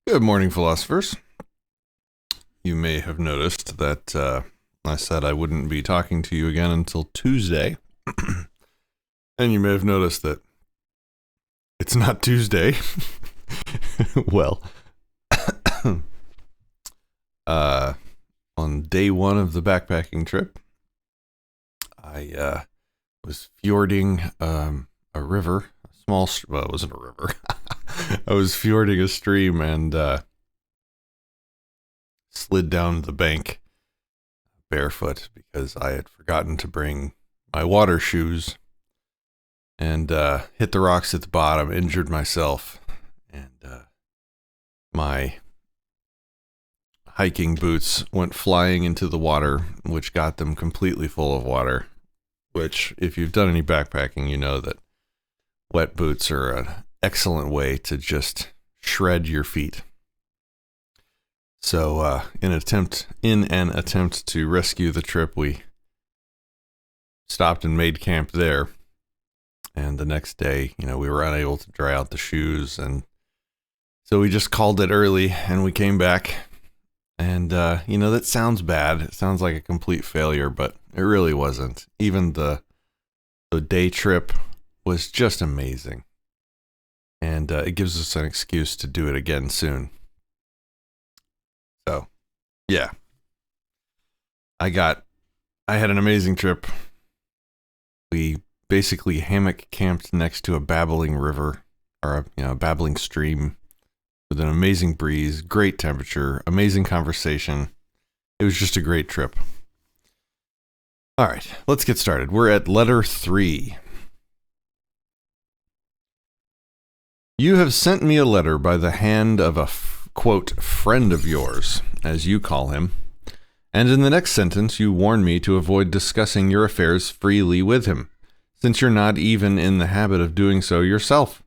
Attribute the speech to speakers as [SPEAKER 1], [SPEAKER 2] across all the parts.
[SPEAKER 1] Good morning, philosophers. You may have noticed that I said I wouldn't be talking to you again until Tuesday. And you may have noticed that it's not Tuesday. Well, on day one of the backpacking trip, I was fjording a river, well, it wasn't a river. I was fjording a stream and slid down the bank barefoot because I had forgotten to bring my water shoes and hit the rocks at the bottom, injured myself, and my hiking boots went flying into the water, which got them completely full of water, which, if you've done any backpacking, you know that wet boots are an excellent way to just shred your feet. So, in an attempt to rescue the trip, we stopped and made camp there. And the next day, we were unable to dry out the shoes, and so we just called it early, and we came back. And that sounds bad. It sounds like a complete failure, but it really wasn't. Even the day trip was just amazing, and it gives us an excuse to do it again soon. So, yeah. I had an amazing trip. We basically hammock camped next to a babbling river, or a babbling stream, with an amazing breeze, great temperature, amazing conversation. It was just a great trip. All right, let's get started. We're at letter 3. You have sent me a letter by the hand of a quote, friend of yours, as you call him, and in the next sentence you warn me to avoid discussing your affairs freely with him, since you're not even in the habit of doing so yourself.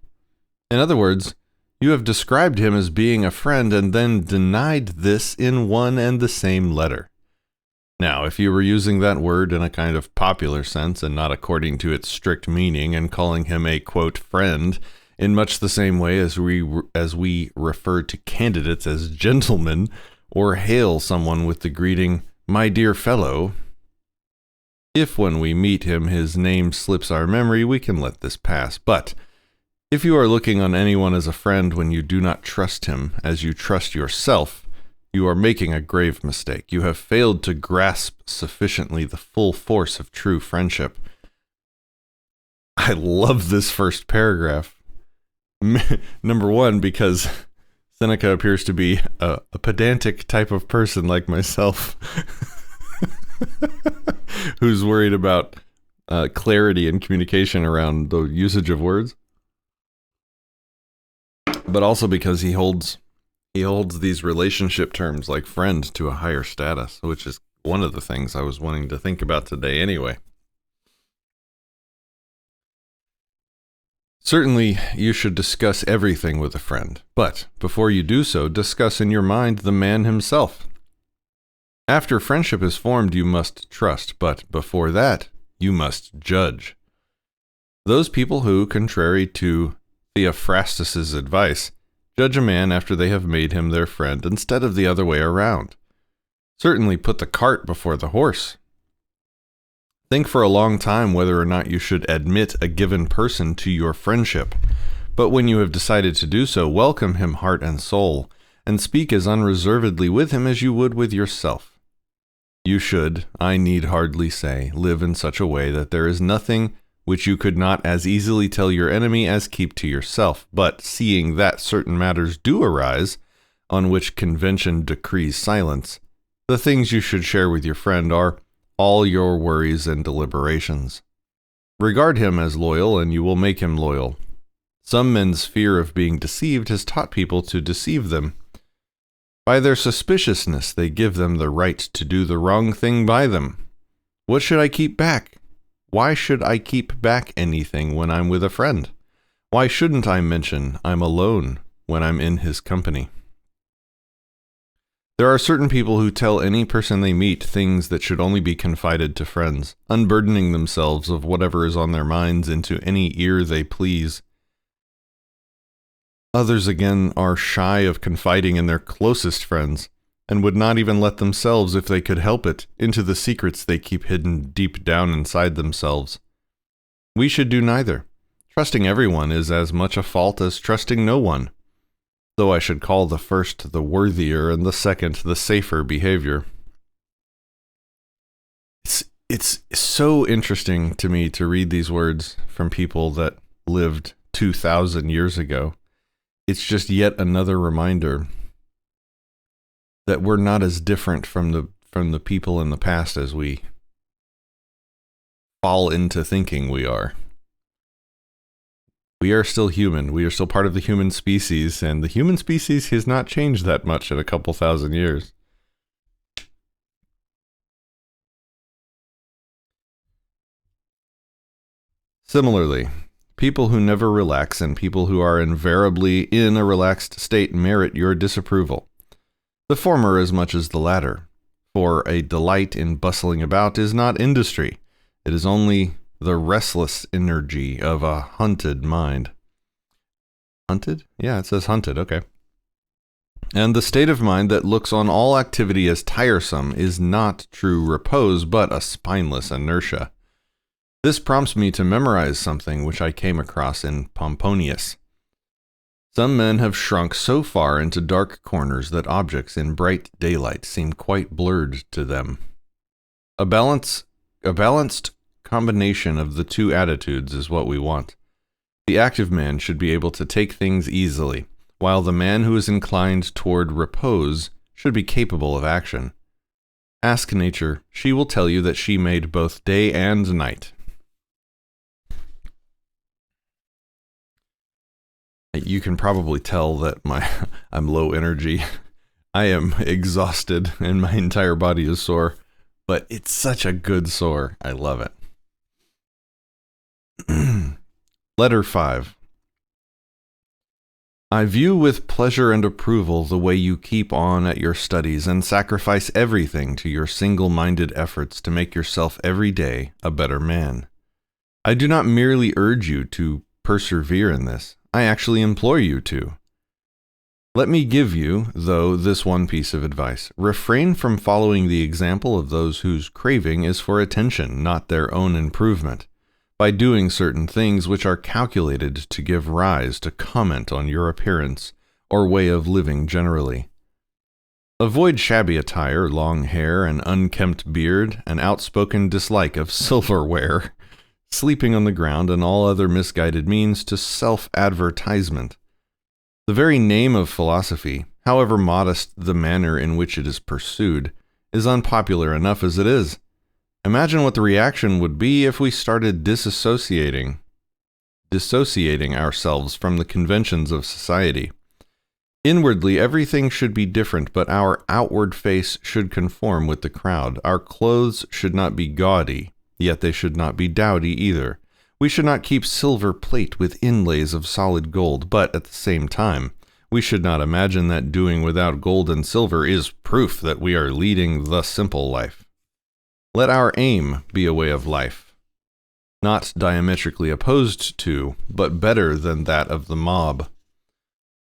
[SPEAKER 1] In other words, you have described him as being a friend and then denied this in one and the same letter. Now, if you were using that word in a kind of popular sense and not according to its strict meaning and calling him a, quote, friend, in much the same way as we refer to candidates as gentlemen, or hail someone with the greeting, my dear fellow, if when we meet him his name slips our memory, we can let this pass. But if you are looking on anyone as a friend when you do not trust him as you trust yourself, you are making a grave mistake. You have failed to grasp sufficiently the full force of true friendship. I love this first paragraph. Number one, because Seneca appears to be a pedantic type of person like myself who's worried about clarity and communication around the usage of words, but also because he holds these relationship terms like friend to a higher status, which is one of the things I was wanting to think about today anyway. Certainly, you should discuss everything with a friend, but before you do so, discuss in your mind the man himself. After friendship is formed, you must trust, but before that, you must judge. Those people who, contrary to Theophrastus's advice, judge a man after they have made him their friend instead of the other way around, certainly put the cart before the horse. Think for a long time whether or not you should admit a given person to your friendship, but when you have decided to do so, welcome him heart and soul, and speak as unreservedly with him as you would with yourself. You should, I need hardly say, live in such a way that there is nothing which you could not as easily tell your enemy as keep to yourself, but seeing that certain matters do arise, on which convention decrees silence, the things you should share with your friend are all your worries and deliberations. Regard him as loyal, and you will make him loyal. Some men's fear of being deceived has taught people to deceive them. By their suspiciousness, they give them the right to do the wrong thing by them. What should I keep back? Why should I keep back anything when I'm with a friend? Why shouldn't I mention I'm alone when I'm in his company? There are certain people who tell any person they meet things that should only be confided to friends, unburdening themselves of whatever is on their minds into any ear they please. Others again are shy of confiding in their closest friends, and would not even let themselves, if they could help it, into the secrets they keep hidden deep down inside themselves. We should do neither. Trusting everyone is as much a fault as trusting no one, though I should call the first the worthier and the second the safer behavior. It's so interesting to me to read these words from people that lived 2,000 years ago. It's just yet another reminder that we're not as different from the people in the past as we fall into thinking we are. We are still human. We are still part of the human species, and the human species has not changed that much in a couple thousand years. Similarly, people who never relax and people who are invariably in a relaxed state merit your disapproval. The former as much as the latter, for a delight in bustling about is not industry. It is only the restless energy of a hunted mind. Hunted? Yeah, it says hunted, okay. And the state of mind that looks on all activity as tiresome is not true repose, but a spineless inertia. This prompts me to memorize something which I came across in Pomponius. Some men have shrunk so far into dark corners that objects in bright daylight seem quite blurred to them. A balanced combination of the two attitudes is what we want. The active man should be able to take things easily, while the man who is inclined toward repose should be capable of action. Ask nature, she will tell you that she made both day and night. You can probably tell that I'm low energy. I am exhausted and my entire body is sore, but it's such a good sore. I love it. Letter 5. I view with pleasure and approval the way you keep on at your studies and sacrifice everything to your single-minded efforts to make yourself every day a better man. I do not merely urge you to persevere in this. I actually implore you to. Let me give you, though, this one piece of advice. Refrain from following the example of those whose craving is for attention, not their own improvement, by doing certain things which are calculated to give rise to comment on your appearance or way of living generally. Avoid shabby attire, long hair, an unkempt beard, an outspoken dislike of silverware, sleeping on the ground, and all other misguided means to self-advertisement. The very name of philosophy, however modest the manner in which it is pursued, is unpopular enough as it is. Imagine what the reaction would be if we started dissociating ourselves from the conventions of society. Inwardly, everything should be different, but our outward face should conform with the crowd. Our clothes should not be gaudy, yet they should not be dowdy either. We should not keep silver plate with inlays of solid gold, but at the same time, we should not imagine that doing without gold and silver is proof that we are leading the simple life. Let our aim be a way of life, not diametrically opposed to, but better than that of the mob.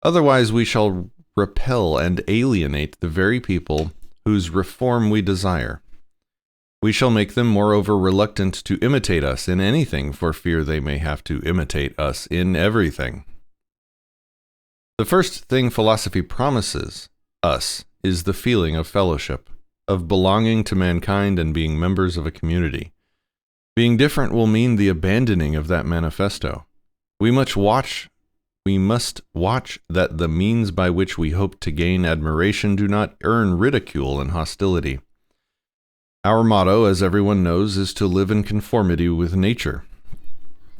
[SPEAKER 1] Otherwise we shall repel and alienate the very people whose reform we desire. We shall make them, moreover, reluctant to imitate us in anything for fear they may have to imitate us in everything. The first thing philosophy promises us is the feeling of fellowship, of belonging to mankind and being members of a community. Being different will mean the abandoning of that manifesto. We must watch that the means by which we hope to gain admiration do not earn ridicule and hostility. Our motto, as everyone knows, is to live in conformity with nature.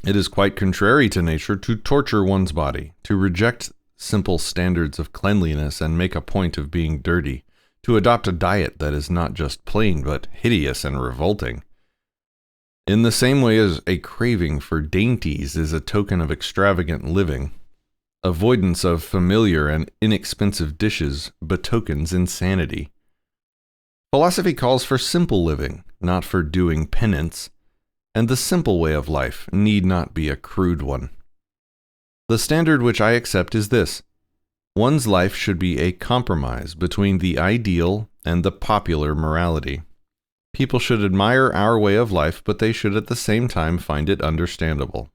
[SPEAKER 1] It is quite contrary to nature to torture one's body, to reject simple standards of cleanliness and make a point of being dirty, to adopt a diet that is not just plain but hideous and revolting. In the same way as a craving for dainties is a token of extravagant living, avoidance of familiar and inexpensive dishes betokens insanity. Philosophy calls for simple living, not for doing penance, and the simple way of life need not be a crude one. The standard which I accept is this: one's life should be a compromise between the ideal and the popular morality. People should admire our way of life, but they should at the same time find it understandable.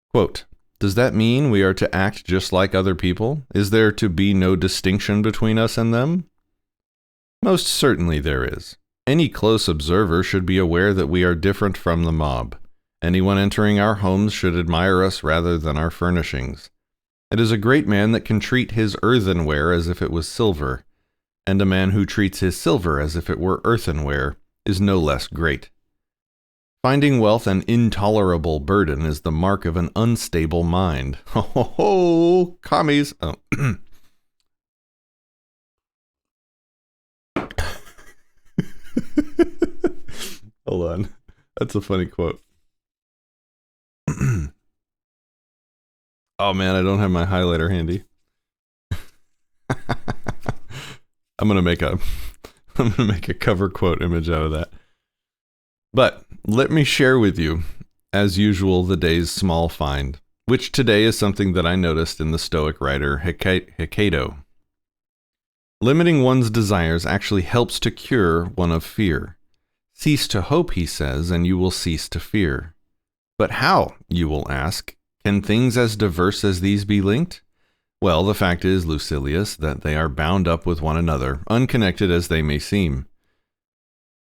[SPEAKER 1] Quote, does that mean we are to act just like other people? Is there to be no distinction between us and them? Most certainly there is. Any close observer should be aware that we are different from the mob. Anyone entering our homes should admire us rather than our furnishings. It is a great man that can treat his earthenware as if it was silver, and a man who treats his silver as if it were earthenware is no less great. Finding wealth an intolerable burden is the mark of an unstable mind. Ho ho ho, commies. Oh. Hold on. That's a funny quote. Oh man, I don't have my highlighter handy. I'm gonna make a cover quote image out of that. But let me share with you, as usual, the day's small find, which today is something that I noticed in the Stoic writer Hecate. Limiting one's desires actually helps to cure one of fear. Cease to hope, he says, and you will cease to fear. But how, you will ask, can things as diverse as these be linked? Well, the fact is, Lucilius, that they are bound up with one another, unconnected as they may seem.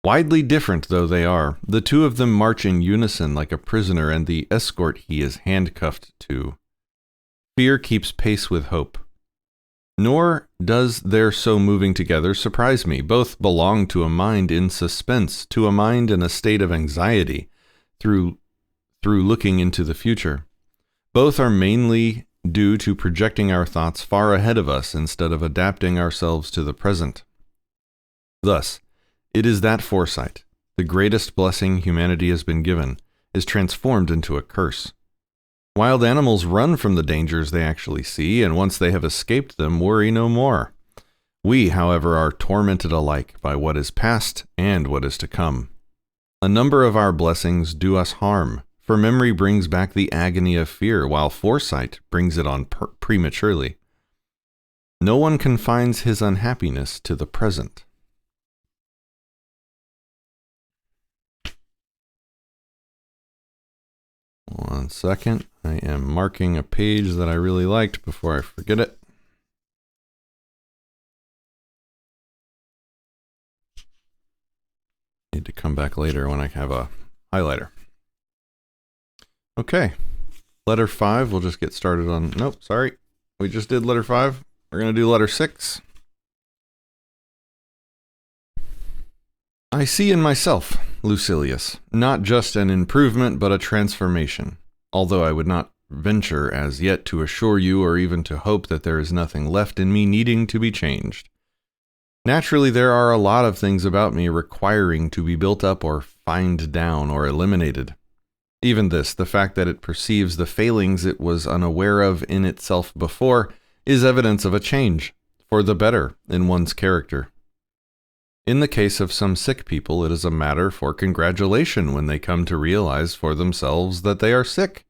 [SPEAKER 1] Widely different though they are, the two of them march in unison like a prisoner and the escort he is handcuffed to. Fear keeps pace with hope. Nor does their so moving together surprise me. Both belong to a mind in suspense, to a mind in a state of anxiety, through looking into the future. Both are mainly due to projecting our thoughts far ahead of us instead of adapting ourselves to the present. Thus, it is that foresight, the greatest blessing humanity has been given, is transformed into a curse. Wild animals run from the dangers they actually see, and once they have escaped them, worry no more. We, however, are tormented alike by what is past and what is to come. A number of our blessings do us harm, for memory brings back the agony of fear, while foresight brings it on prematurely. No one confines his unhappiness to the present. One second, I am marking a page that I really liked before I forget it. Need to come back later when I have a highlighter. Okay, letter 5, we'll just get started on, nope, sorry. We just did letter 5. We're going to do letter 6. I see in myself, Lucilius, not just an improvement, but a transformation, although I would not venture as yet to assure you or even to hope that there is nothing left in me needing to be changed. Naturally, there are a lot of things about me requiring to be built up or fined down or eliminated. Even this, the fact that it perceives the failings it was unaware of in itself before, is evidence of a change, for the better, in one's character. In the case of some sick people, it is a matter for congratulation when they come to realize for themselves that they are sick.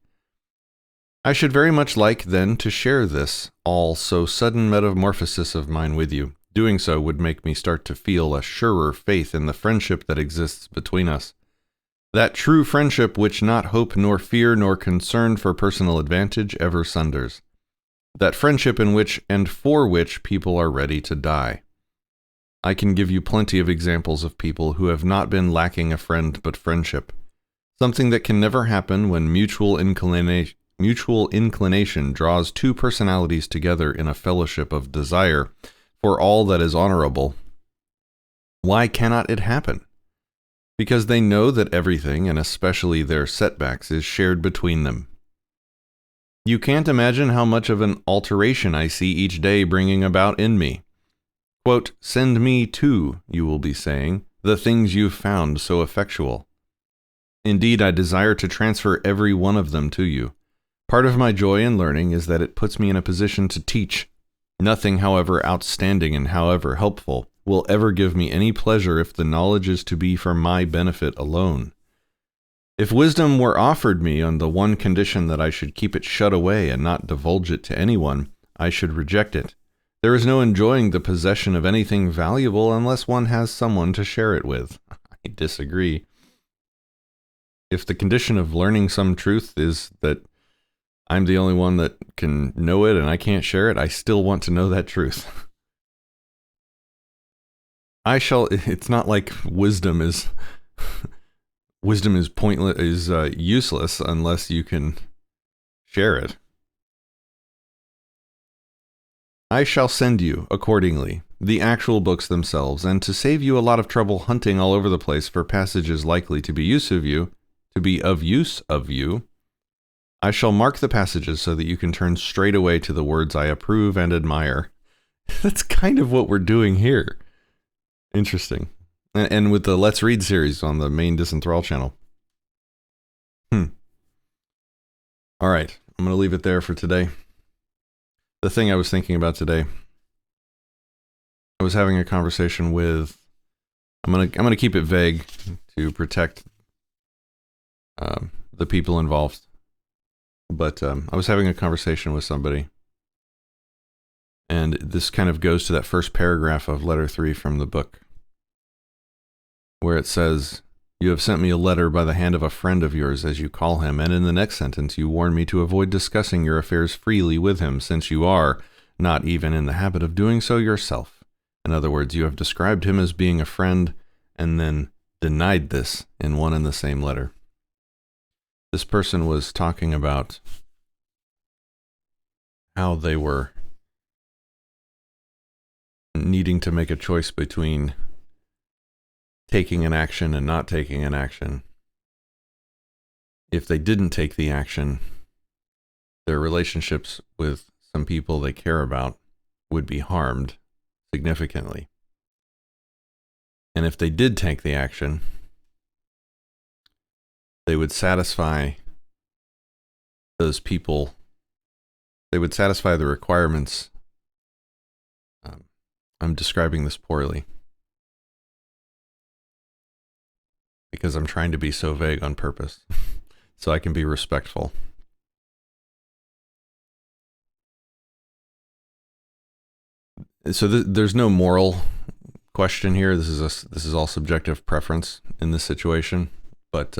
[SPEAKER 1] I should very much like, then, to share this all so sudden metamorphosis of mine with you. Doing so would make me start to feel a surer faith in the friendship that exists between us. That true friendship which not hope nor fear nor concern for personal advantage ever sunders. That friendship in which and for which people are ready to die. I can give you plenty of examples of people who have not been lacking a friend but friendship, something that can never happen when mutual inclination draws two personalities together in a fellowship of desire for all that is honorable. Why cannot it happen? Because they know that everything, and especially their setbacks, is shared between them. You can't imagine how much of an alteration I see each day bringing about in me. Quote, send me too, you will be saying, the things you've found so effectual. Indeed, I desire to transfer every one of them to you. Part of my joy in learning is that it puts me in a position to teach. Nothing, however outstanding and however helpful, will ever give me any pleasure if the knowledge is to be for my benefit alone. If wisdom were offered me on the one condition that I should keep it shut away and not divulge it to anyone, I should reject it. There is no enjoying the possession of anything valuable unless one has someone to share it with. I disagree. If the condition of learning some truth is that I'm the only one that can know it and I can't share it, I still want to know that truth. It's not like wisdom is pointless, is useless unless you can share it. I shall send you, accordingly, the actual books themselves, and to save you a lot of trouble hunting all over the place for passages likely to be of use of you, I shall mark the passages so that you can turn straight away to the words I approve and admire. That's kind of what we're doing here. Interesting. And with the Let's Read series on the main Disenthrall channel. All right, I'm going to leave it there for today. The thing I was thinking about today, I was having a conversation with, I'm gonna keep it vague to protect the people involved. But I was having a conversation with somebody, and this kind of goes to that first paragraph of letter 3 from the book, where it says, "You have sent me a letter by the hand of a friend of yours, as you call him, and in the next sentence you warn me to avoid discussing your affairs freely with him, since you are not even in the habit of doing so yourself." In other words, you have described him as being a friend, and then denied this in one and the same letter. This person was talking about how they were needing to make a choice between taking an action and not taking an action. If they didn't take the action, their relationships with some people they care about would be harmed significantly. And if they did take the action, they would satisfy those people. They would satisfy the requirements. I'm describing this poorly because I'm trying to be so vague on purpose so I can be respectful. So there's no moral question here. This is all subjective preference in this situation. But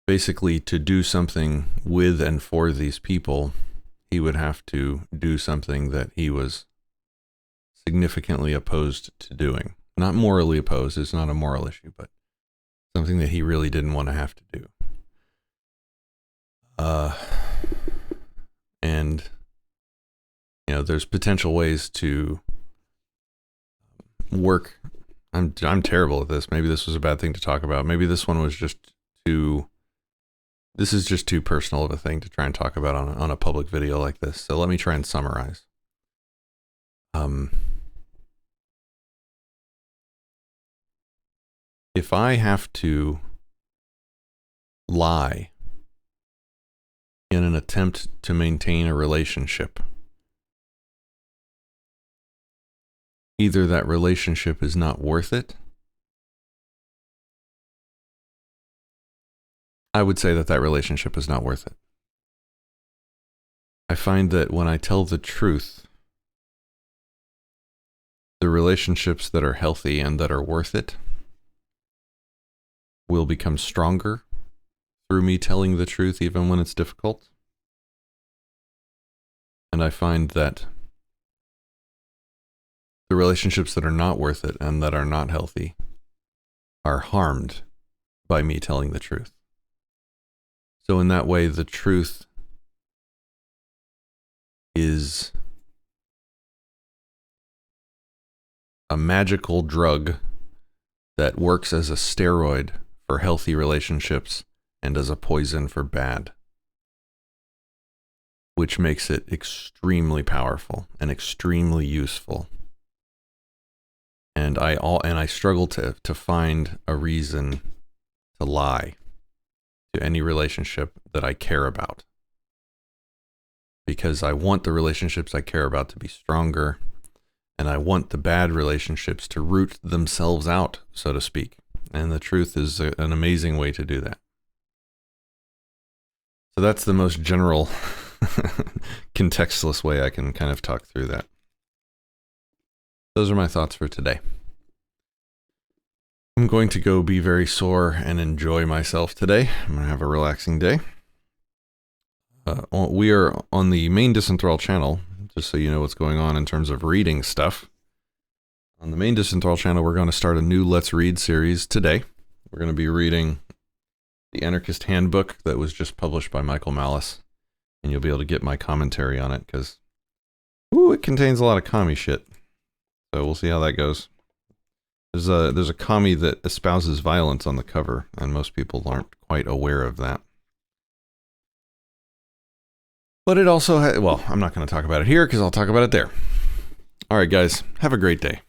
[SPEAKER 1] basically, to do something with and for these people, he would have to do something that he was significantly opposed to doing. Not morally opposed, it's not a moral issue, but something that he really didn't want to have to do. And, you know, there's potential ways to work. I'm terrible at this. Maybe this was a bad thing to talk about. Maybe this one was just this is just too personal of a thing to try and talk about on a public video like this. So let me try and summarize. If I have to lie in an attempt to maintain a relationship, either that relationship is not worth it. I would say that relationship is not worth it. I find that when I tell the truth, the relationships that are healthy and that are worth it will become stronger through me telling the truth even when it's difficult. And I find that the relationships that are not worth it and that are not healthy are harmed by me telling the truth. So in that way, the truth is a magical drug that works as a steroid for healthy relationships and as a poison for bad, which makes it extremely powerful and extremely useful. And I struggle to find a reason to lie to any relationship that I care about, because I want the relationships I care about to be stronger, and I want the bad relationships to root themselves out, so to speak. And the truth is an amazing way to do that. So that's the most general, contextless way I can kind of talk through that. Those are my thoughts for today. I'm going to go be very sore and enjoy myself today. I'm going to have a relaxing day. We are on the main Disenthrall channel, just so you know what's going on in terms of reading stuff. On the main Disenthrall channel, we're going to start a new Let's Read series today. We're going to be reading The Anarchist Handbook that was just published by Michael Malice. And you'll be able to get my commentary on it, because it contains a lot of commie shit. So we'll see how that goes. There's a commie that espouses violence on the cover, and most people aren't quite aware of that. But it also well, I'm not going to talk about it here because I'll talk about it there. All right, guys, have a great day.